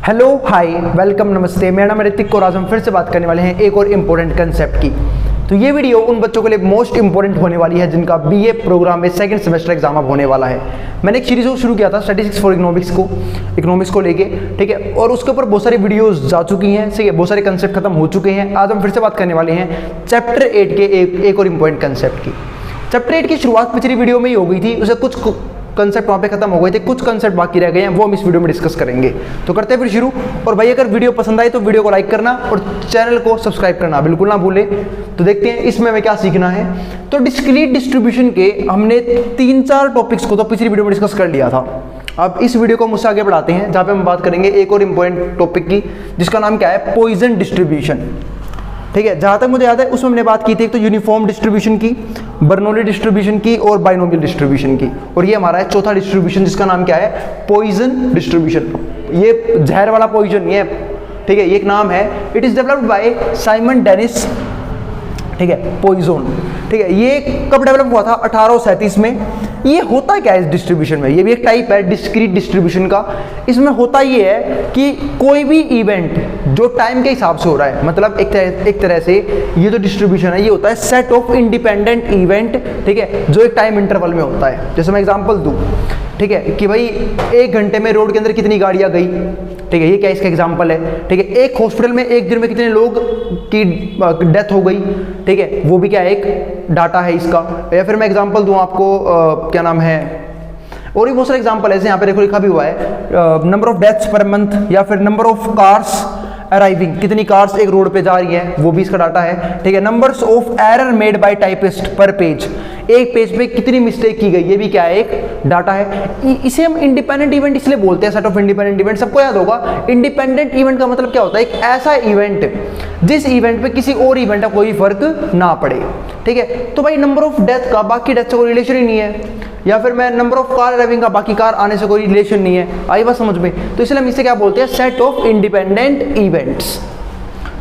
Hello hi welcome नमस्ते, मेरा नाम ऋतिक और आज हम फिर से बात करने वाले हैं एक और इम्पोर्टेंट कंसेप्ट की। तो ये वीडियो उन बच्चों के लिए मोस्ट इंपॉर्टेंट होने वाली है जिनका बीए प्रोग्राम में सेकंड सेमेस्टर एग्जाम अब होने वाला है। मैंने एक सीरीज को शुरू किया था स्टैटिस्टिक्स फॉर इकोनॉमिक्स को लेके, ठीक है, और उसके ऊपर बहुत सारी वीडियोस जा चुकी हैं, ठीक है, बहुत सारे कंसेप्ट खत्म हो चुके हैं। आज हम फिर से बात करने वाले हैं चैप्टर 8 के एक और इम्पोर्टेंट कंसेप्ट की। चैप्टर 8 की शुरुआत पिछली वीडियो में ही हो गई थी, उसे कुछ कंसेप्ट वहाँ पे खत्म हो गए थे, कुछ कंसेप्ट बाकी रह गए हैं, वो हम इस वीडियो में डिस्कस करेंगे। तो करते हैं फिर शुरू। और भाई अगर वीडियो पसंद आई तो वीडियो को लाइक करना और चैनल को सब्सक्राइब करना बिल्कुल ना भूले। तो देखते हैं इसमें हमें क्या सीखना है। तो डिस्क्रीट डिस्ट्रीब्यूशन के हमने 3-4 टॉपिक्स को तो पिछली वीडियो में डिस्कस कर लिया था। अब इस वीडियो को मुझसे आगे बढ़ाते हैं जहाँ पे हम बात करेंगे एक और इम्पोर्टेंट टॉपिक की, जिसका नाम क्या है, पॉइजन डिस्ट्रीब्यूशन। ठीक है, जहाँ तक मुझे याद है उसमें हमने बात की थी एक तो यूनिफॉर्म डिस्ट्रीब्यूशन की, बर्नौली डिस्ट्रीब्यूशन की और बाइनोमियल डिस्ट्रीब्यूशन की। और ये हमारा है चौथा डिस्ट्रीब्यूशन जिसका नाम क्या है, पॉइजन डिस्ट्रीब्यूशन। ये जहर वाला पॉइजन नहीं है, ठीक है, ये एक नाम है। It is developed by Simon Denis, ठीक है, पॉइजन, ठीक है। ये कब डेवलप हुआ था, 1837 में। ये होता क्या है इस डिस्ट्रीब्यूशन में, ये भी एक टाइप है डिस्क्रीट डिस्ट्रीब्यूशन का। इसमें होता ये है कि कोई भी इवेंट जो टाइम के हिसाब से हो रहा है, मतलब एक तरह से ये जो डिस्ट्रीब्यूशन है ये होता है सेट ऑफ इंडिपेंडेंट इवेंट, ठीक है, जो एक टाइम इंटरवल में होता है। जैसे मैं एग्जांपल दूं, ठीक है, कि भाई 1 घंटे में रोड के अंदर कितनी गाड़ियां गई, ठीक है, ये क्या इसका एग्जांपल है। ठीक है, एक हॉस्पिटल में एक दिन में कितने लोग की डेथ हो गई, ठीक है, वो भी क्या है, एक डाटा है इसका। या फिर मैं एग्जांपल दूं आपको, क्या नाम है, और भी बहुत सारे एग्जांपल ऐसे यहाँ पे देखो लिखा भी हुआ है, number of deaths per month, या फिर नंबर ऑफ कार्स अराइविंग, कितनी कार्स एक रोड पे जा रही है, वो भी इसका डाटा है। ठीक है, numbers of error made by typist पर पेज, एक पेज पे कितनी मिस्टेक की गई, ये भी क्या है, एक डाटा है। इसे हम इंडिपेंडेंट इवेंट इसलिए बोलते हैं, सेट ऑफ इंडिपेंडेंट इवेंट। सबको याद होगा इंडिपेंडेंट इवेंट का मतलब क्या होता है, एक ऐसा इवेंट जिस इवेंट पे किसी और इवेंट का कोई फर्क ना पड़े। ठीक है, तो भाई नंबर ऑफ डेथ का बाकी डेथ से कोई रिलेशन ही नहीं है, या फिर मैं नंबर ऑफ कार अराइविंग का बाकी कार आने से कोई रिलेशन नहीं है। आई बात समझ में? तो इसलिए हम इसे क्या बोलते हैं, सेट ऑफ इंडिपेंडेंट इवेंट्स,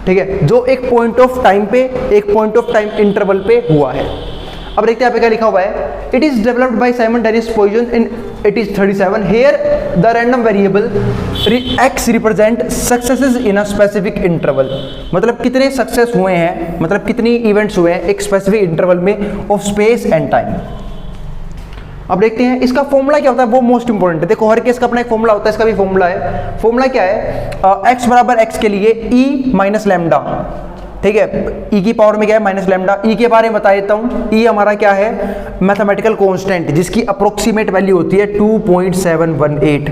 ठीक है, जो एक पॉइंट ऑफ टाइम पे, एक पॉइंट ऑफ टाइम इंटरवल पे हुआ है। अब देखते हैं यहाँ पे क्या लिखा हुआ है, it is developed by Simon Denis Poisson in 1837। Here the random variable x represent successes in a specific interval, मतलब कितने सक्सेस हुए हैं, मतलब कितनी इवेंट्स हुए हैं एक स्पेसिफिक इंटरवल में ऑफ स्पेस एंड टाइम। अब देखते हैं इसका फॉर्मूला क्या होता है, वो मोस्ट इंपोर्टेंट है। देखो हर केस का अपना एक फॉर्मूला होता है, इसका भी फॉर्मूला है। फॉर्मूला क्या है, x बराबर x के लिए e माइनस लैम्डा, ठीक है, e की पावर में क्या है, माइनस लैम्डा। e के बारे में बता देता हूँ, e हमारा क्या है, मैथमेटिकल कांस्टेंट, जिसकी अप्रोक्सीमेट वैल्यू होती है 2.718।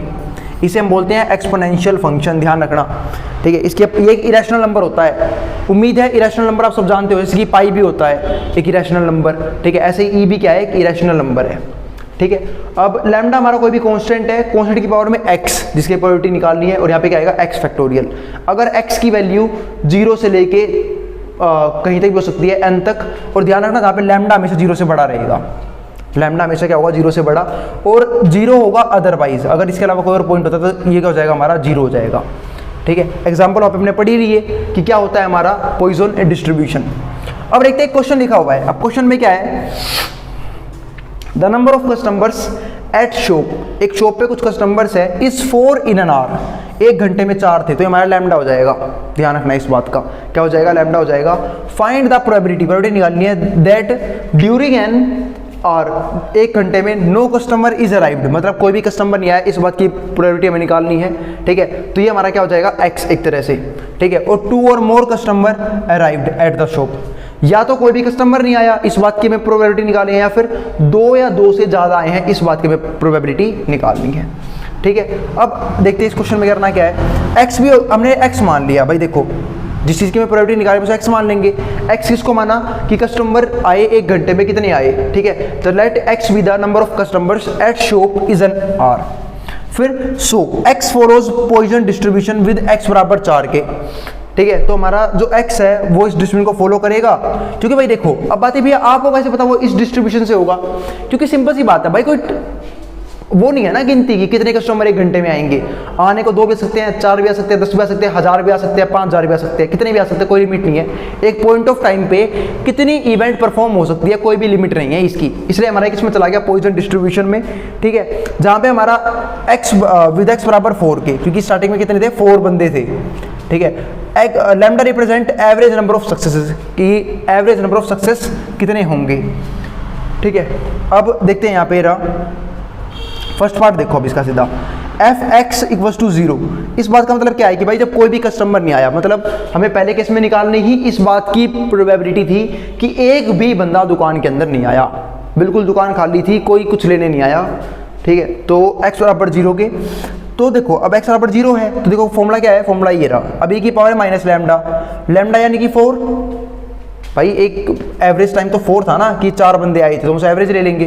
इसे हम बोलते हैं एक्सपोनेंशियल फंक्शन, ध्यान रखना, ठीक है। इसके ये एक इरेशनल नंबर होता है, उम्मीद है इरेशनल नंबर आप सब जानते हो, इसकी पाई भी होता है एक इरेशनल नंबर, ठीक है, ऐसे ही e भी क्या है, एक इरेशनल नंबर है, ठीक है। अब लैम्डा हमारा कोई भी कांस्टेंट है, कांस्टेंट की पावर में x, जिसकी प्रोबेबिलिटी निकालनी है, और यहाँ पे क्या आएगा, x फैक्टोरियल। अगर x की वैल्यू 0 से लेके कहीं तक भी हो सकती है n तक, और ध्यान रखना जहाँ पे लैम्डा हमेशा 0 से बड़ा रहेगा, लैम्डा हमेशा क्या होगा, 0 से बड़ा, और 0 होगा अदरवाइज। अगर इसके अलावा कोई और पॉइंट होता है तो ये क्या हो जाएगा, हमारा 0 हो जाएगा, ठीक है। एग्जाम्पल आप हमने पढ़ी रही है कि क्या होता है हमारा पॉइजन डिस्ट्रीब्यूशन। अब देखते हैं क्वेश्चन लिखा हुआ है। अब क्वेश्चन में क्या है, the number of customers at shop, एक शॉप पे कुछ कस्टमर्स है, इज 4 इन एन आवर, 1 घंटे में 4 थे, तो हमारा लैम्डा हो जाएगा। ध्यान रखना इस बात का, क्या हो जाएगा, लैम्डा हो जाएगा। फाइंड द प्रोबेबिलिटी निकालनी है दैट ड्यूरिंग एन और 1 घंटे में नो कस्टमर इज अराइव्ड, मतलब कोई भी कस्टमर नहीं आया, इस बात की प्रोबेबिलिटी हमें निकालनी है, ठीक है। तो ये हमारा क्या हो जाएगा, x एक तरह से, ठीक है। और 2 और मोर customer arrived at the shop, या तो कोई भी कस्टमर नहीं आया, इस बात की हमें प्रोबेबिलिटी निकालनी है, या फिर 2 या 2 से ज़्यादा आए हैं, इस बात की हमें प्रोबेबिलिटी निकालनी है, ठीक है। अब देखते हैं इस क्वेश्चन में करना क्या है। x भी हमने x मान लिया, भाई देखो जिस चीज़ की मैं प्रोबेबिलिटी निकाली उसे x मान लेंगे। x किसको माना कि कस्टमर आए 1 घंटे में कितने आए, ठीक है। तो let x be the number of customers at shop is an R. फिर so x follows Poisson distribution with x बराबर 4 के, ठीक है। तो हमारा जो x है वो इस डिस्ट्रीब्यूशन को फॉलो करेगा, क्योंकि भाई देखो अब बात है भैया आपको कैसे पता वो इस डिस्ट्रीब्यूशन से होगा, क्योंकि सिंपल सी बात है भाई, वो नहीं है ना गिनती की कितने कस्टमर एक घंटे में आएंगे। आने को 2 भी आ सकते हैं, 4 भी आ सकते हैं, 10 भी आ सकते हैं, 1000 भी आ सकते हैं, 5000 भी आ सकते हैं, कितने भी आ सकते हैं, कोई लिमिट नहीं है। एक पॉइंट ऑफ टाइम पे कितनी इवेंट परफॉर्म हो सकती है, कोई भी लिमिट नहीं है इसकी। इसलिए हमारा इसमें चला गया पॉइजन डिस्ट्रीब्यूशन में, ठीक है, जहाँ पे हमारा x विद x बराबर 4 के, क्योंकि स्टार्टिंग में कितने थे, 4 बंदे थे, ठीक है। Lambda represent average number of successes, कि एवरेज नंबर ऑफ सक्सेस कितने होंगे, ठीक है। अब देखते हैं यहाँ पे रहा फर्स्ट पार्ट, देखो अब इसका सीधा एफ एक्स इक्वल टू 0। इस बात का मतलब क्या है कि भाई जब कोई भी कस्टमर नहीं आया, मतलब हमें पहले केस में निकालनी ही इस बात की प्रोबेबिलिटी थी कि एक भी बंदा दुकान के अंदर नहीं आया, बिल्कुल दुकान खाली थी, कोई कुछ लेने नहीं आया, ठीक है। तो x बराबर 0 के, तो देखो अब x बराबर 0 है, तो देखो फॉर्मूला क्या है, फॉर्मूला ये रहा, अब e की पावर माइनस लैम्डा, लैम्डा यानी कि 4, भाई एक एवरेज टाइम तो 4 था ना, कि 4 बंदे आए थे, तो हमसे एवरेज ले लेंगे,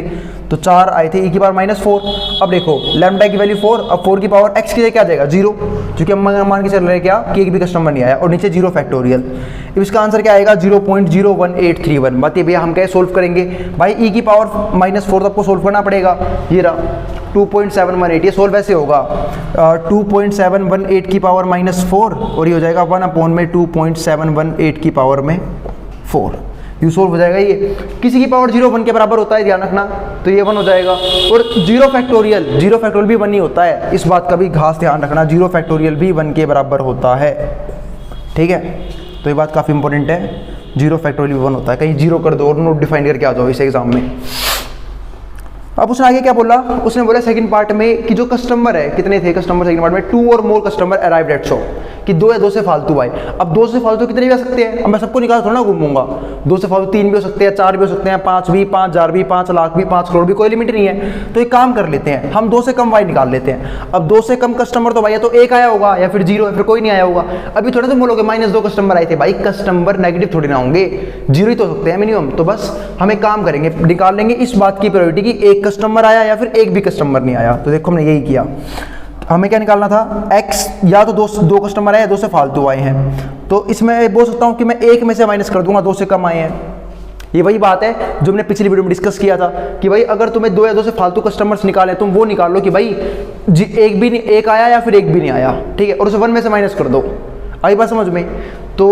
तो 4 आए थे, e की पावर माइनस 4। अब देखो लैम्डा की वैल्यू 4, अब 4 की पावर x की जगह क्या आ जाएगा 0, क्योंकि हम मान के चल रहे हैं क्या कि एक भी कस्टमर नहीं आया, और नीचे 0 फैक्टोरियल। अब इसका आंसर क्या आएगा 0.01831। बात ये भैया हम क्या सोल्व करेंगे, भाई e की पावर माइनस 4 तो आपको सोल्व करना पड़ेगा, ये रहा 2.718, ये सोल्व ऐसे होगा 2.718 की पावर माइनस 4, और ये हो जाएगा 1/2.718 की पावर में 4, यू सोल्व हो जाएगा। ये किसी की पावर 0 1 के बराबर होता है, ध्यान रखना, तो ये 1 हो जाएगा, और 0 फैक्टोरियल भी 1 ही होता है, इस बात का भी खास ध्यान रखना, 0 फैक्टोरियल भी 1 के बराबर होता है, ठीक है। तो ये बात काफ़ी इंपॉर्टेंट है, 0 फैक्टोरियल भी 1 होता है, कहीं 0 कर दो और नोट डिफाइन करके आ जाओ इस एग्जाम में। अब उसने आगे क्या बोला, उसने बोला सेकंड पार्ट में कि जो कस्टमर है, कितने थे कस्टमर सेकंड पार्ट में, 2 और मोर कस्टमर अराइव्ड एट शॉप, कि 2 या 2 से फालतू आए। अब 2 से फालतू कितने भी आ सकते हैं, अब मैं सबको निकाल थोड़ा ना घूमूंगा, 2 से फालतू 3 भी हो सकते हैं, 4 भी हो सकते हैं, 5 भी, 5000 भी, 5 लाख भी, 5 करोड़ भी, कोई लिमिट नहीं है। तो एक काम कर लेते हैं, हम 2 से कम वाई निकाल लेते हैं। अब 2 से कम कस्टमर तो भाई या तो 1 आया होगा या फिर 0 या फिर कोई नहीं आया होगा। अभी थोड़ा तुम बोलोगे -2 कस्टमर आए थे, भाई कस्टमर नेगेटिव थोड़ी ना होंगे, 0 ही तो हो सकते हैं मिनिमम। तो बस हम एक काम करेंगे, निकाल लेंगे इस बात की प्रोबेबिलिटी कि एक कस्टमर आया या फिर एक भी कस्टमर नहीं आया। तो देखो हमने यही किया, हमें क्या निकालना था, x या तो 2 कस्टमर आए या 2 से फालतू आए हैं। तो इसमें बोल सकता हूँ कि मैं 1 में से माइनस कर दूंगा, 2 से कम आए हैं। ये वही बात है जो हमने पिछली वीडियो में डिस्कस किया था कि भाई अगर तुम्हें 2 या 2 से फालतू कस्टमर्स निकाले, तुम वो निकाल लो कि भाई एक आया या फिर एक भी नहीं आया, ठीक है, और उसे 1 में से माइनस कर दो। आई बात समझ में? तो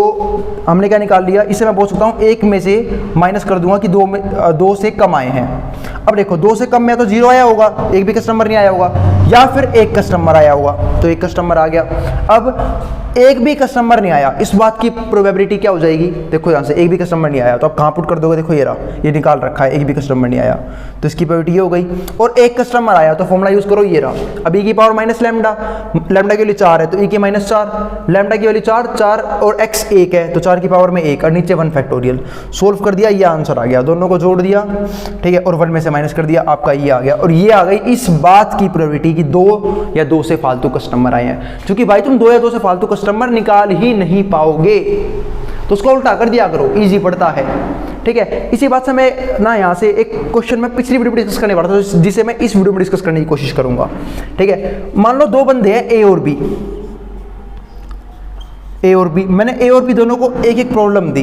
हमने क्या निकाल लिया, इससे मैं बोल सकता हूँ 1 में से माइनस कर दूंगा कि 2 से कम आए हैं। अब देखो 2 से कम में तो 0 आया होगा, एक भी कस्टमर नहीं आया होगा, या फिर एक कस्टमर आया होगा, तो एक कस्टमर आ गया। अब एक भी कस्टमर नहीं आया, इस बात की प्रोबेबिलिटी क्या हो जाएगी, देखो यहाँ से एक भी कस्टमर नहीं आया, तो आप कहाँ पुट कर दोगे, देखो ये रहा, ये निकाल रखा है, एक भी कस्टमर नहीं आया, तो इसकी प्रोबेबिलिटी ये हो गई। और एक कस्टमर आया तो फॉर्मूला यूज करो, ये रहा, अब e की पावर माइनस लैम्डा, लैम्डा की वैल्यू 4 है तो e की माइनस 4, लैम्डा की वैल्यू 4 और x 1 है तो 4 की पावर में 1 और नीचे 1 फैक्टोरियल। सोल्व कर दिया, ये आंसर आ गया, दोनों को जोड़ दिया, ठीक है, और 1 में से माइनस कर दिया, आपका ये आ गया। और ये आ गई इस बात की प्रोबेबिलिटी कि 2 या 2 से फालतू कस्टमर आए हैं, क्योंकि भाई तुम 2 या 2 से फालतू कस्टमर निकाल ही नहीं पाओगे, तो उसको उल्टा कर दिया करो, इजी पड़ता है, ठीक है। इसी बात से मैं ना यहाँ से एक क्वेश्चन मैं पिछली वीडियो में डिस्कस करने वाला था, जिसे मैं इस वीडियो में डिस्कस करने की कोशिश करूंगा, ठीक है। मान लो 2 बंदे हैं ए और बी, मैंने ए और बी दोनों को एक एक प्रॉब्लम दी,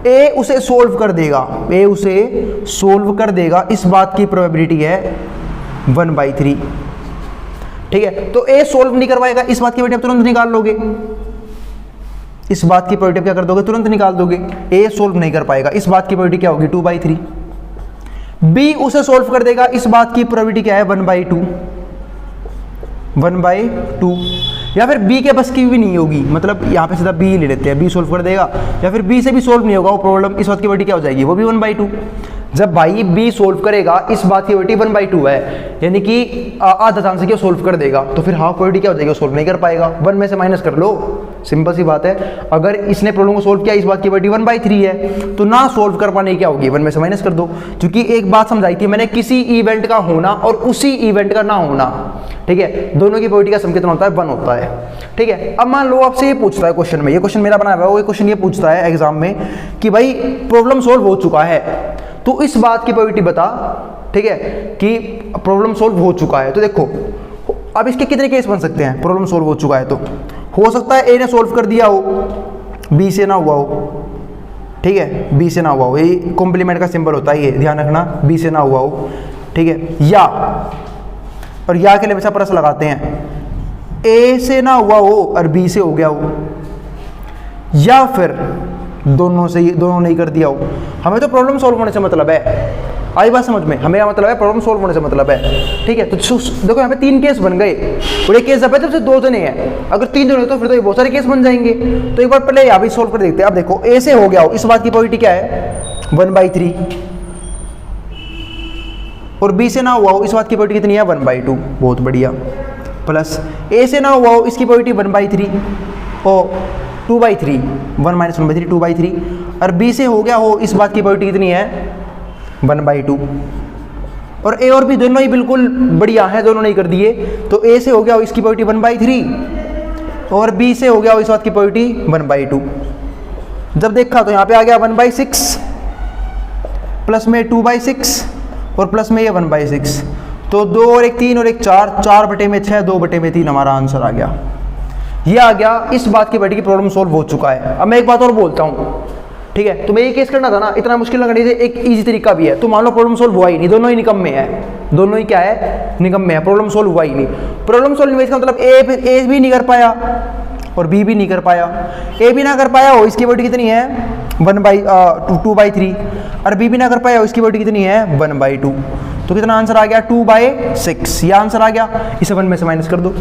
ए उसे सोल्व कर देगा, इस बात की प्रोबेबिलिटी है 1/3, ठीक है। तो ए सोल्व नहीं करवाएगा, इस बात की प्रोबेबिलिटी तुरंत निकाल लोगे, इस बात की प्रोबेबिलिटी क्या कर दोगे, तुरंत निकाल दोगे। ए सोल्व नहीं कर पाएगा, इस बात की प्रोबेबिलिटी क्या होगी 2/3। बी उसे सोल्व कर देगा, इस बात की प्रोबेबिलिटी क्या है 1/2, या फिर बी के बस की भी नहीं होगी, मतलब यहाँ पे सीधा बी ले लेते हैं, बी सोल्व कर देगा, या फिर बी से भी सोल्व नहीं होगा वो प्रॉब्लम, इस बात की प्रोबेबिलिटी क्या हो जाएगी, वो भी 1/2। जब भाई बी सोल्व करेगा, इस बात की प्रोबेबिलिटी 1/2 है, यानी कि आधा चांस है कि वो सोल्व कर देगा, तो फिर हाफ प्रोबेबिलिटी क्या हो जाएगी, वो सोल्व नहीं कर पाएगा, 1 में से माइनस कर लो, सिंपल सी बात है। अगर इसने प्रॉब्लम को सोल्व किया, इस बात की प्रोबेबिलिटी 1/3 है, तो ना सोल्व कर पाने क्या होगी, 1 में से माइनस कर दो, क्योंकि एक बात समझाई थी मैंने, किसी इवेंट का होना और उसी इवेंट का ना होना, ठीक है, दोनों की प्रोबेबिलिटी का सम कितना होता है, 1 होता है, ठीक है। अब मान लो आपसे ये पूछता है क्वेश्चन में, ये क्वेश्चन मेरा बनाया हुआ है, वो क्वेश्चन ये पूछता है एग्जाम में कि भाई प्रॉब्लम सोल्व हो चुका है, तो इस बात की प्रोबेबिलिटी बता, ठीक है, कि प्रॉब्लम सोल्व हो चुका है। तो देखो अब इसके कितने केस बन सकते हैं, प्रॉब्लम सोल्व हो चुका है तो हो सकता है ए ने सोल्व कर दिया हो, बी से ना हुआ हो, ठीक है, बी से ना हुआ हो, ये कॉम्प्लीमेंट का सिंबल होता है, ये ध्यान रखना, बी से ना हुआ हो, ठीक है, या और या के लिए हमेशा प्लस लगाते हैं, ए से ना हुआ हो और बी से हो गया हो, या फिर दोनों से, दोनों नहीं कर दिया हो। हमें तो प्रॉब्लम सॉल्व होने से मतलब है, आई बात समझ में, हमें मतलब है प्रॉब्लम सॉल्व होने से मतलब है, ठीक है। तो देखो यहाँ पे 3 केस बन गए, और एक केस जब है जब से 2 जने हैं, अगर 3 जने तो फिर तो ये बहुत सारे केस बन जाएंगे। तो एक बार पहले यहाँ भी सॉल्व कर देखते हैं। अब देखो ए से हो गया हो, इस बात की प्रोबेबिलिटी क्या है 1/3, और बी से ना हुआ हो, इस बात की प्रोबेबिलिटी कितनी है 1/2, बहुत बढ़िया। प्लस ए से ना हुआ हो, इसकी प्रोबेबिलिटी 1/3 और 2/3, 1 - 1/3 2/3, और बी से हो गया हो, इस बात की प्रोबेबिलिटी कितनी है 1/2। और ए और बी दोनों ही बिल्कुल बढ़िया है, दोनों नहीं कर दिए। तो ए से हो गया हो, इसकी प्रोबेबिलिटी 1/3 और बी से हो गया हो, इस बात की प्रोबेबिलिटी 1/2। जब देखा तो यहाँ पे आ गया 1/6 प्लस में 2/6 और प्लस में ये 1/6, तो 2 और 1 3 और 1 4, 4/6 2/3 हमारा आंसर आ गया। ये आ गया इस बात की बेटी की प्रॉब्लम सॉल्व हो चुका है। अब मैं एक बात और बोलता हूँ, ठीक है, तुम्हें ये केस करना था ना, इतना मुश्किल ना करने से एक इजी तरीका भी है। तो मान लो प्रॉब्लम सॉल्व हुआ ही नहीं, दोनों ही निकम्मे हैं, दोनों ही क्या है निकम्मे हैं, प्रॉब्लम सॉल्व हुआ ही नहीं। प्रॉब्लम सॉल्व नहीं हुआ इसका मतलब ए भी नहीं कर पाया और बी भी नहीं कर पाया। ए भी ना कर पाया हो, इसकी प्रोबेबिलिटी कितनी है 2/3, और बी भी ना कर पाया हो, इसकी प्रोबेबिलिटी कितनी है 1/2। तो कितना आंसर आ गया 2/6, ये आंसर आ गया। इसे 1 में से माइनस कर दो।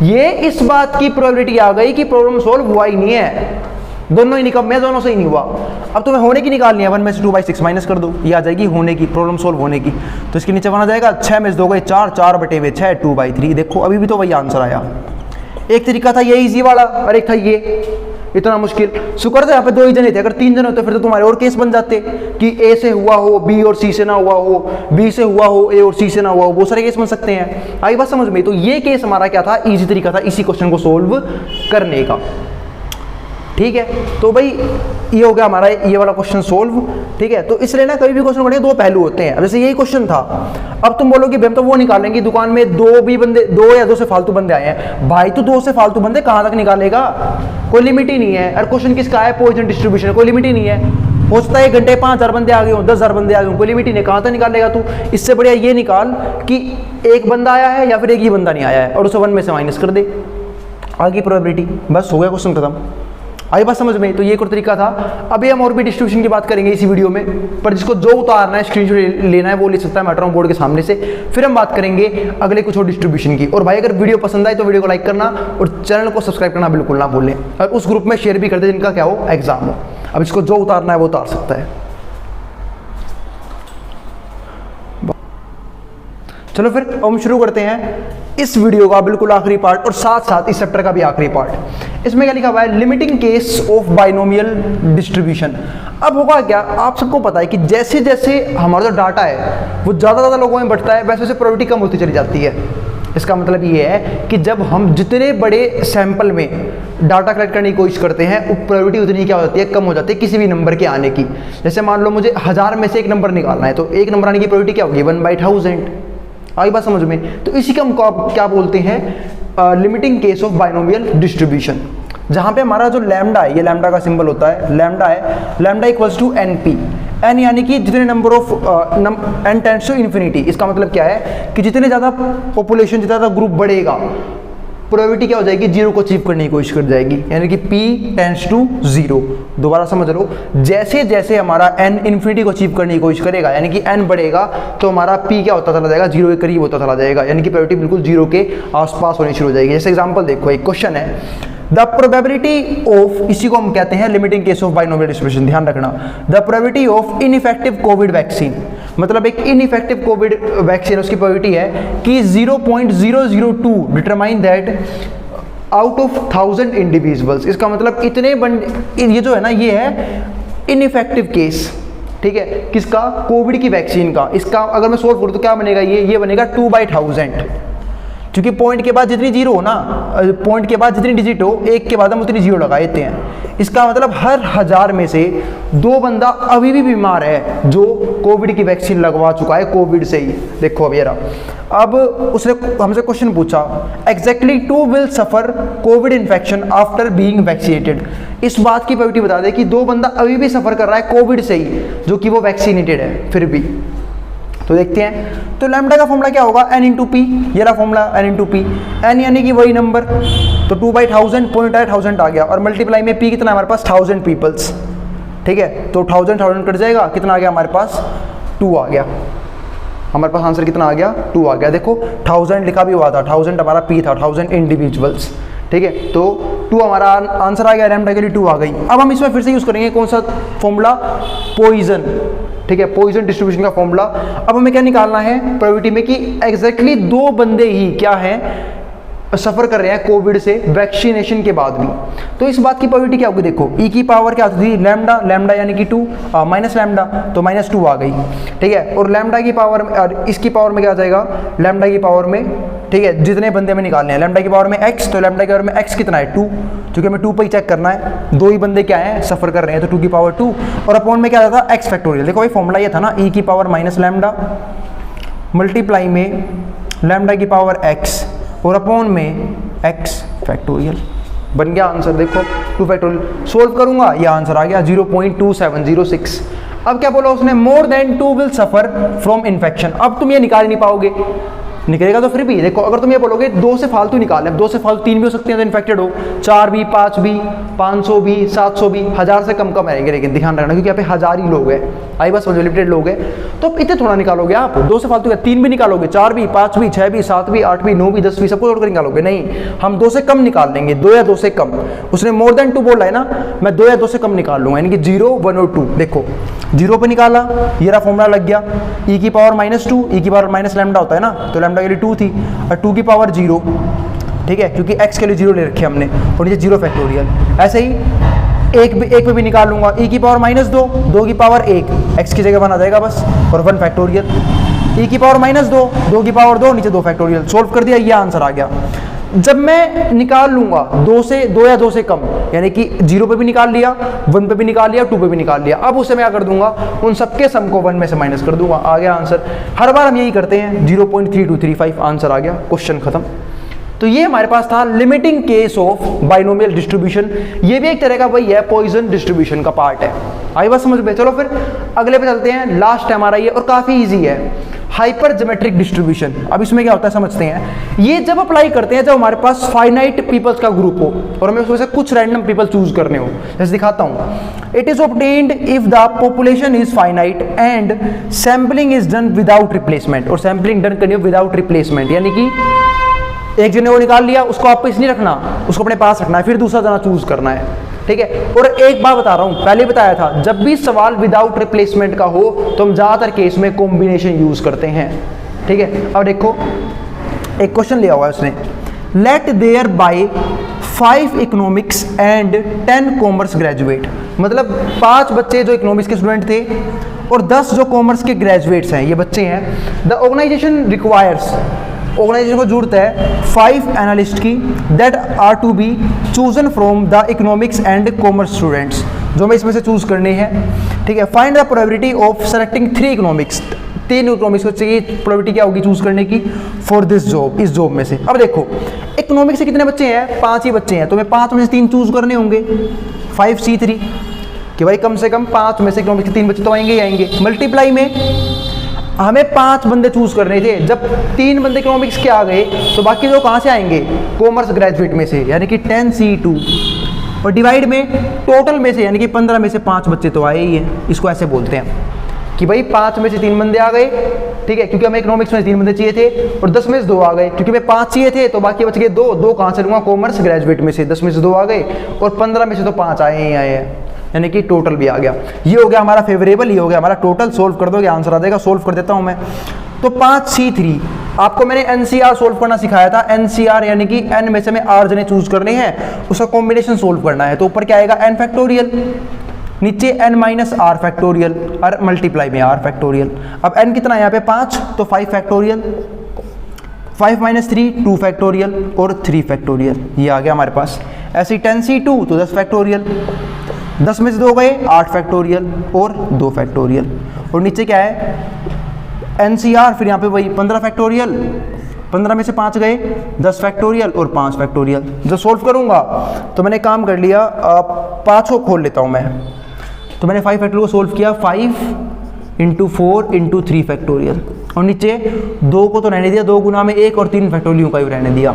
ये इस बात की प्रोबेबिलिटी आ गई कि प्रॉब्लम सॉल्व हुआ ही नहीं है, दोनों ही निकम्मे, दोनों से ही नहीं हुआ। अब तुम्हें होने की निकालनी है, 1 में से 2/6 माइनस कर दो, ये आ जाएगी होने की, प्रॉब्लम सॉल्व होने की। तो इसके नीचे बना जाएगा 6 में से 2 गए 4, 4/6 2/3। देखो अभी भी तो वही आंसर आया। एक तरीका था ये इजी वाला और एक था ये इतना मुश्किल। शुक्र था यहाँ पे 2 ही जने थे, अगर 3 जने होते फिर तो तुम्हारे और केस बन जाते कि ए से हुआ हो, बी और सी से ना हुआ हो, बी से हुआ हो, ए और सी से ना हुआ हो, बहुत सारे केस बन सकते हैं। आई बात समझ में? तो ये केस हमारा क्या था, इजी तरीका था इसी क्वेश्चन को सोल्व करने का, ठीक है। तो भाई ये हो गया हमारा ये वाला क्वेश्चन सोल्व, ठीक है। तो इसलिए ना कभी भी क्वेश्चन करने 2 पहलू होते हैं। अब जैसे यही क्वेश्चन था, अब तुम बोलोगे हम तो वो निकालेंगे, दुकान में 2 भी बंदे, 2 या 2 से फालतू बंदे आए हैं। भाई तो 2 से फालतू बंदे कहाँ तक निकालेगा, कोई लिमिट ही नहीं है। और क्वेश्चन किसका है, पॉइजन डिस्ट्रीब्यूशन, कोई लिमिट ही नहीं है। हो सकता है 1 घंटे 5000 बंदे आ गए हो, 10,000 बंदे आ गए हो, कोई लिमिट ही नहीं, कहाँ तक निकालेगा तू। इससे बढ़िया ये निकाल कि एक बंदा आया है या फिर एक ही बंदा नहीं आया है, और उसे 1 में से माइनस कर दे, आगे प्रोबेबिलिटी, बस हो गया क्वेश्चन खत्म। आई बात समझ में? तो ये एक और तरीका था। अभी हम और भी डिस्ट्रीब्यूशन की बात करेंगे इसी वीडियो में, पर जिसको जो उतारना है, स्क्रीनशॉट लेना है, वो ले सकता है, मैं हट रहा हूं बोर्ड के सामने से। फिर हम बात करेंगे अगले कुछ और डिस्ट्रीब्यूशन की। और भाई अगर वीडियो पसंद आए तो वीडियो को लाइक करना और चैनल को सब्सक्राइब करना बिल्कुल ना भूलें, और उस ग्रुप में शेयर भी कर दे जिनका क्या हो एग्जाम हो। अब इसको जो उतारना है वो उतार सकता है। चलो फिर हम शुरू करते हैं इस वीडियो का बिल्कुल आखिरी पार्ट, और साथ साथ इस चैप्टर का भी आखिरी पार्ट। इसमें क्या लिखा हुआ है, limiting case of binomial distribution. अब होगा क्या, आप सबको पता है कि जैसे जैसे हमारा जो डाटा है वो ज़्यादा लोगों में बढ़ता है, वैसे वैसे प्रोबेबिलिटी कम होती चली जाती है। इसका मतलब ये है कि जब हम जितने बड़े सैंपल में डाटा कलेक्ट करने की कोशिश करते हैं, प्रोबेबिलिटी उतनी क्या हो जाती है, कम हो जाती है किसी भी नंबर के आने की। जैसे मान लो मुझे 1000 में से एक नंबर निकालना है, तो एक नंबर आने की प्रोबेबिलिटी क्या होगी 1/1000। आई बात समझ में? तो इसी को हम क्या बोलते हैं, limiting case of binomial distribution, जहां पे हमारा जो लैम्डा है, ये लैम्डा का सिंबल होता है, लैम्डा है, lambda equals to NP, n यानी कि जितने number of n tends to infinity. इसका मतलब क्या है कि जितने ज़्यादा पॉपुलेशन, जितना ज़्यादा ग्रुप बढ़ेगा, प्रोबेबिलिटी क्या हो जाएगी, 0 को अचीव करने की कोशिश कर जाएगी, यानी कि p टेंड्स टू 0। दोबारा समझ लो, जैसे जैसे हमारा n इन्फिनिटी को अचीव करने की कोशिश करेगा, यानी कि n बढ़ेगा, तो हमारा p क्या होता चला जाएगा, 0 के करीब होता चला जाएगा, यानी कि प्रोबेबिलिटी बिल्कुल 0 के आसपास होनी शुरू हो जाएगी। जैसे एग्जाम्पल देखो, एक क्वेश्चन है, द प्रोबेबिलिटी ऑफ, इसी को हम कहते हैं limiting case of binomial distribution, ध्यान रखना। The probability of ineffective Covid vaccine, मतलब एक इनइफेक्टिव कोविड वैक्सीन, उसकी प्रोबेबिलिटी है कि 0.002 determine that out of 1000 individuals. इसका मतलब इतने ये जो है ना, ये है इनइफेक्टिव केस, ठीक है, किसका, कोविड की वैक्सीन का। इसका अगर मैं सोल्व करूँ तो क्या बनेगा, ये बनेगा 2/1000, क्योंकि पॉइंट के बाद जितनी जीरो हो ना, पॉइंट के बाद जितनी डिजिट हो, एक के बाद हम उतनी जीरो लगा देते हैं। इसका मतलब हर 1000 में से 2 बंदा अभी भी बीमार है जो कोविड की वैक्सीन लगवा चुका है, कोविड से ही। देखो अब ये रहा। अब उसने हमसे क्वेश्चन पूछा, exactly 2 will suffer Covid infection after being vaccinated. इस बात की प्रोबेबिलिटी बता दे कि 2 बंदा अभी भी सफर कर रहा है कोविड से ही, जो कि वो वैक्सीनेटेड है फिर भी। तो देखते हैं। तो लैम्डा का फॉर्मूला क्या होगा, n इंटू पी, ये रहा formula n into P, n यानी कि वही नंबर, तो 2/1000 पॉइंट आया 1000 आ गया, और मल्टीप्लाई में p कितना हमारे पास 1000 पीपल्स, ठीक है, तो 1000 कट जाएगा, कितना आ गया हमारे पास 2 आ गया, हमारे पास आंसर कितना आ गया 2 आ गया। देखो 1000 लिखा भी हुआ था, 1000 हमारा p था, 1000 इंडिविजुअल्स, ठीक है, तो 2 हमारा आंसर आ गया, लैम्डा के लिए 2 आ गई। अब हम इसमें फिर से यूज़ करेंगे कौन सा फॉर्मूला, पॉइजन, ठीक है, पॉइजन डिस्ट्रीब्यूशन का फॉर्मूला। अब हमें क्या निकालना है प्रोबेबिलिटी में कि एग्जैक्टली 2 बंदे ही क्या है सफ़र कर रहे हैं कोविड से वैक्सीनेशन के बाद भी, तो इस बात की प्रोबेबिलिटी क्या होगी, देखो e की पावर क्या होती थी लैम्डा, लैम्डा यानी कि 2 माइनस लैम्डा, तो -2 आ गई, ठीक है, और लैम्डा की पावर और इसकी पावर में क्या आ जाएगा, लैम्डा की पावर में, ठीक है, जितने बंदे में निकालने हैं, लैम्डा की पावर में x, तो लैम्डा की पावर में x कितना है 2, क्योंकि हमें 2 पर ही चेक करना है, 2 ही बंदे क्या हैं सफ़र कर रहे हैं, तो 2 की पावर 2, और अपॉन में क्या आता था x फैक्टोरियल। देखो भाई फॉर्मूला ये था ना, e की पावर माइनस लैम्डा मल्टीप्लाई में लैम्डा की पावर x और अपॉन में x फैक्टोरियल, बन गया आंसर। देखो 2 फैक्टोरियल सोल्व करूंगा, ये आंसर आ गया 0.2706। अब क्या बोला उसने, more than 2 will suffer from infection. अब तुम ये निकाल नहीं पाओगे, निकलेगा तो फिर भी देखो, अगर तुम ये बोलोगे 2 से फालतू निकालें, 2 से फालतू 3 भी हो सकते हैं तो इन्फेक्टेड हो, 4 भी, 5 भी, 500 भी, 700 भी, 1000 से कम आएंगे, लेकिन ध्यान रखना क्योंकि यहाँ पे 1000 ही लोग हैं, आई बस लिमिटेड लोग हैं, तो इतने थोड़ा निकालोगे आप, 2 से फालतू 3 भी निकालोगे, 4 भी, 5 भी, 6 भी, 7 भी, 8 भी, 9 भी, 10 भी, सबको जोड़ कर निकालोगे, नहीं, हम 2 से कम निकाल लेंगे, 2 या 2 से कम। उसने मोर देन 2 बोला है ना, मैं 2 या 2 से कम निकाल लूंगा, यानी कि 0, 1 और 2। देखो 0 पे निकाला, ये रहा फॉर्मूला लग गया, e की पावर -2, e की पावर माइनस लैम्डा होता है ना, तो लैम्डा के लिए 2 थी, और 2 की पावर 0, ठीक है, क्योंकि x के लिए 0 ले रखे हमने, और नीचे 0 फैक्टोरियल। ऐसे ही एक पे भी निकाल लूंगा, e की पावर -2, 2 की पावर 1, x की जगह बना जाएगा बस, और 1 फैक्टोरियल, e की पावर -2, 2 की पावर 2, नीचे 2 फैक्टोरियल। सोल्व कर दिया, ये आंसर आ गया। जब मैं निकाल लूंगा 2 या 2 से कम, यानी कि 0 पे भी निकाल लिया, 1 पे भी निकाल लिया, 2 पे भी निकाल लिया, अब उसे मैं क्या कर दूंगा, उन सबके सम को 1 में से माइनस कर दूंगा, आ गया आंसर। हर बार हम यही करते हैं, 0.3235 आंसर आ गया, क्वेश्चन खत्म। तो ये हमारे पास था limiting case of binomial distribution, ये भी एक तरह का वही है, पॉइजन डिस्ट्रीब्यूशन का पार्ट है, आई बात समझ में। चलो फिर अगले पे चलते हैं, लास्ट है हमारा ये, और काफी इजी है, हाइपर ज्योमेट्रिक डिस्ट्रीब्यूशन। अब इसमें क्या होता है समझते हैं, ये जब अप्लाई करते हैं जब हमारे पास फाइनाइट पीपल्स का ग्रुप हो और हमें उसमें से कुछ रैंडम पीपल चूज करने हो, जैसे दिखाता हूं। It is obtained if the population is finite and sampling is done without replacement, और सैम्पलिंग डन करनी हो विदाउट रिप्लेसमेंट, यानी कि एक जने को निकाल लिया, उसको वापस नहीं रखना, उसको अपने पास रखना है, फिर दूसरा जना चूज करना है, ठीक है। और एक बात बता रहा हूं, पहले बताया था, जब भी सवाल विदाउट रिप्लेसमेंट का हो तो हम ज्यादातर केस में कॉम्बिनेशन यूज करते हैं, ठीक है। अब देखो एक क्वेश्चन लिया हुआ है उसने, let there be 5 economics and 10 commerce graduate, मतलब 5 बच्चे जो इकोनॉमिक्स के स्टूडेंट थे और 10 जो कॉमर्स के ग्रेजुएट्स हैं, ये बच्चे हैं। द ऑर्गेनाइजेशन रिक्वायर्स, ऑर्गेनाइजेशन को जरूरत है 5 एनालिस्ट की that are to be chosen from the economics and commerce students, जो हमें इसमें से चूज करने हैं, ठीक है। Find the probability of selecting 3 economics, 3 economics को चाहिए, प्रोबेबिलिटी क्या होगी चूज करने की फॉर दिस जॉब, इस जॉब में से। अब देखो इकोनॉमिक्स से कितने बच्चे हैं, 5 ही बच्चे हैं, तो मैं 5 में से 3 चूज करने होंगे, 5C3, कि भाई कम से कम 5 में से इकोनॉमिक्स के 3 बच्चे तो आएंगे ही आएंगे। मल्टीप्लाई में हमें 5 बंदे चूज करने थे, जब 3 बंदे इकोनॉमिक्स के आ गए तो बाकी दो कहाँ से आएंगे, कॉमर्स ग्रेजुएट में से, यानी कि 10C2, और डिवाइड में टोटल में से, यानी कि 15 में से 5 बच्चे तो आए ही हैं। इसको ऐसे बोलते हैं कि भाई 5 में से 3 बंदे आ गए, ठीक है, क्योंकि हमें इकोनॉमिक्स में 3 बंदे चाहिए थे, और 10 में से 2 आ गए, क्योंकि हमें 5 चाहिए थे तो बाकी बच गए 2 कहाँ से लूँगा, कॉमर्स ग्रेजुएट में से, 10 में से 2 आ गए, और 15 में से तो 5 आए ही आए हैं, यानी कि टोटल भी आ गया। ये हो गया हमारा फेवरेबल, ये हो गया हमारा टोटल। सोल्व कर दोगे आंसर आ जाएगा। सोल्व कर देता हूं मैं, तो 5C3, आपको मैंने NCR सोल्व करना सिखाया था, NCR यानी कि n में से हमें r जने चूज करने हैं, उसका कॉम्बिनेशन सोल्व करना है। तो ऊपर क्या आएगा n फैक्टोरियल, नीचे n माइनस r फैक्टोरियल, और मल्टीप्लाई में r फैक्टोरियल। अब n कितना है यहाँ पे 5, तो 5 फैक्टोरियल, 5 माइनस 3 2 फैक्टोरियल, और 3 फैक्टोरियल, ये आ गया हमारे पास। ऐसे ही 10C2 तो 10 फैक्टोरियल, 10 में से 2 गए 8 फैक्टोरियल और 2 फैक्टोरियल, और नीचे क्या है NCR, फिर यहाँ पे वही 15 फैक्टोरियल, 15 में से 5 गए 10 फैक्टोरियल और 5 फैक्टोरियल। जब सोल्व करूँगा तो मैंने काम कर लिया, 5 को खोल लेता हूँ मैं, तो मैंने 5 फैक्टोरियल को सोल्व किया, 5 इंटू 4 इंटू 3 फैक्टोरियल, और नीचे 2 को तो रहने दिया, 2 गुना में 1 और 3 फैक्टोरियल का भी रहने दिया।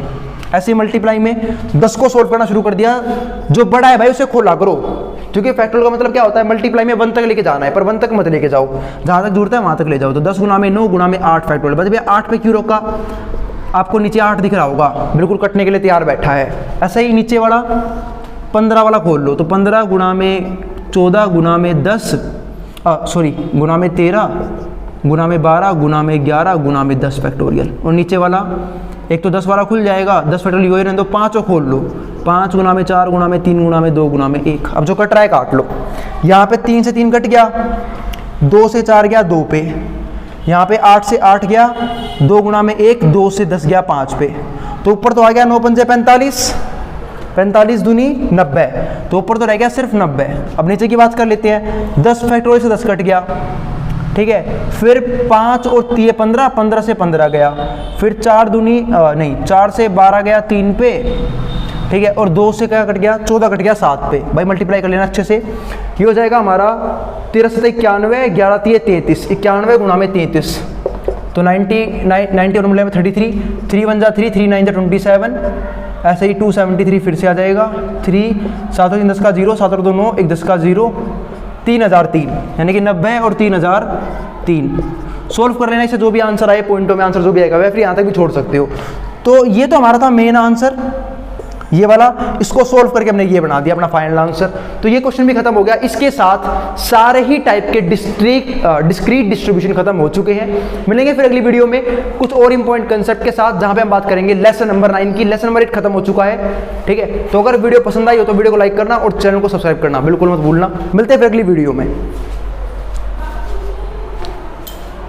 ऐसे मल्टीप्लाई में 10 को सोल्व करना शुरू कर दिया, जो बड़ा है भाई उसे खोला करो, क्योंकि फैक्टोरियल का मतलब क्या होता है, मल्टीप्लाई में 1 तक लेके जाना है, पर 1 तक मत लेके जाओ, जहाँ तक जरूरत है वहाँ तक ले जाओ। तो 10 गुना में 9 गुना में 8 फैक्टोरियल, बस भैया 8 पे क्यों रोका, आपको नीचे 8 दिख रहा होगा, बिल्कुल कटने के लिए तैयार बैठा है। ऐसा ही नीचे वाला 15 वाला खोल लो, तो 15 गुना में 14 गुना में 10 गुना में 13 गुना में 12 गुना में 11 गुना में 10 फैक्टोरियल। और नीचे वाला एक तो 10 वाला खुल जाएगा, 10 फैक्टोरियल वही रहने दो, 5 खोल लो, 5 गुना में 4 गुना में 3 गुना में 2 गुना में 1। अब जो कट रहा है काट लो, यहाँ पे 3 से 3 कट गया, 2 से 4 गया 2 पे, यहाँ पे 8 से 8 गया 2 गुना में 1, 2 से 10 गया 5 पे, तो ऊपर तो आ गया 9 पंजे 45, 45 दूनी 90, तो ऊपर तो रह गया सिर्फ 90। अब नीचे की बात कर लेते हैं, 10 फैक्टोरियल से 10 कट गया, ठीक है, फिर 5 और 3 15, 15 से 15 गया, फिर 4 दूनी 4 से 12 गया 3 पे, ठीक है, और 2 से क्या कट गया 14 कट गया 7 पे। भाई मल्टीप्लाई कर लेना अच्छे से, ये हो जाएगा हमारा 13 से 91, 11 3 33, 91 गुना में 33, तो 90 और में 33, 3 1 जा 3, 3 9 जा 27, ऐसे ही 273 फिर से आ जाएगा, 3 7 और 3 10 का 0, 7 और 2 9, 1 10 का 0, 3003, यानी कि 90 और 3003। सोल्व कर लेना इसे, जो भी आंसर आए पॉइंटों में आंसर जो भी आएगा, वह फिर यहाँ तक भी छोड़ सकते हो। तो ये तो हमारा था मेन आंसर, ये वाला, इसको सोल्व करके हमने ये बना दिया अपना फाइनल आंसर। तो ये क्वेश्चन भी खत्म हो गया, इसके साथ सारे ही टाइप के डिस्क्रीट डिस्ट्रीब्यूशन खत्म हो चुके हैं। मिलेंगे फिर अगली वीडियो में कुछ और इंपॉर्टेंट कंसेप्ट के साथ, जहां पे हम बात करेंगे लेसन नंबर 9 की। लेसन नंबर 8 खत्म हो चुका है, ठीक है। तो अगर वीडियो पसंद आई हो तो वीडियो को लाइक करना और चैनल को सब्सक्राइब करना बिल्कुल मत भूलना। मिलते हैं फिर अगली वीडियो में।